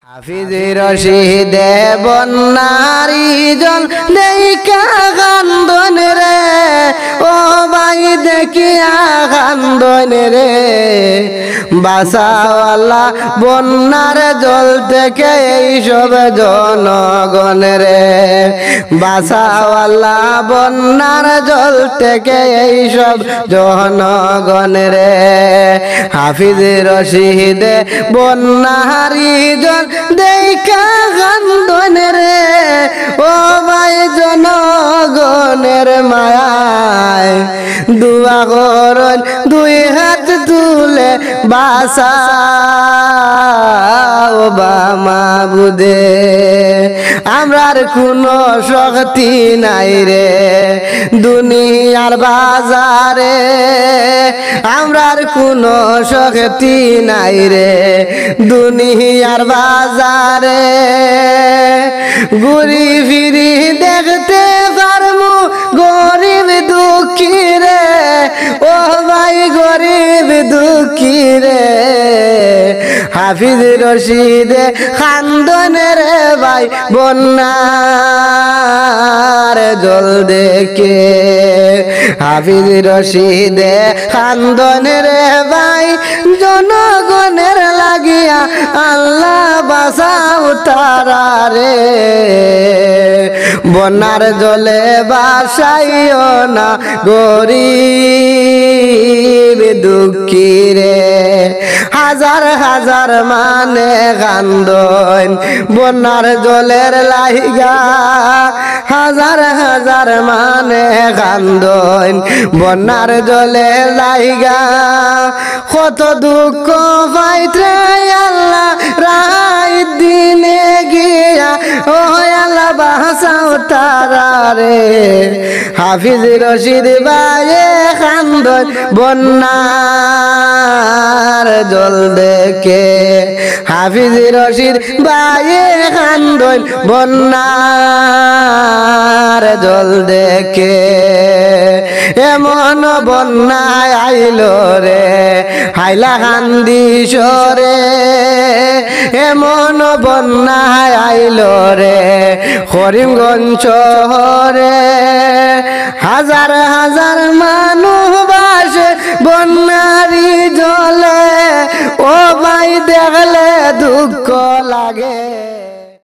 হাফিজি রশিদে বন্যারি জল দেখা কান্দন রে, ও ভাই দেখিয়া কান্দন রে। বাসাওয়ালা বন্যার জল থেকে এইসব জনগণ রে, বাসাওয়ালা বন্যার জল থেকে এইসব জনগণ রে। হাফিজি রশিদে বন্যারি জল দেখা কান্দন রে, ও ভাই জনগণের মায়ায় দুয়া করন দুই হাত তুলে বাঁচাও বা মাবুদে। আমরার কোনো শক্তি নাই রে দুনিয়ার বাজারে, আমরার কোনো শক্তি নাই রে দুনিয়ার বাজারে। ঘুরি ফিরি দেখতে পারমু গরিব দুঃখী রে, ও ভাই গরিব দুঃখী রে। হাফিজ রশিদে কান্দন রে ভাই বন্যার জল দেখে, হাফিজ রশিদে কান্দন রে ভাই জনগণের লাগিয়া আল্লাহ বাঁচাও তারা রে। বন্যার জলে বাসাইও না গরিব দুঃখী রে। হাজার হাজার মানে কান্দন বন্যার জলের লাইগা, হাজার হাজার মানে কান্দন বন্যার জলের লাইগা। কত দুঃখ পাইতে আল্লাহ রাই দিনে গিয়া, ও আল্লাহ বাঁচাও তারা রে। হাফিজ রশিদ ভাইয়ে কান্দন বন্যার জল দেখে, হাফিজ রশিদ ভাইয়ে কান্দন বন্যার জল দেখে। এমন বন্যায় আইল রে হাইলা কান্দি সরে, এমন বন্যায় আইল রে করিমগঞ্জ শহরে। হাজার হাজার মানুষ বাসে বন্যারি জলে, ও ভাই দেখলে দুঃখ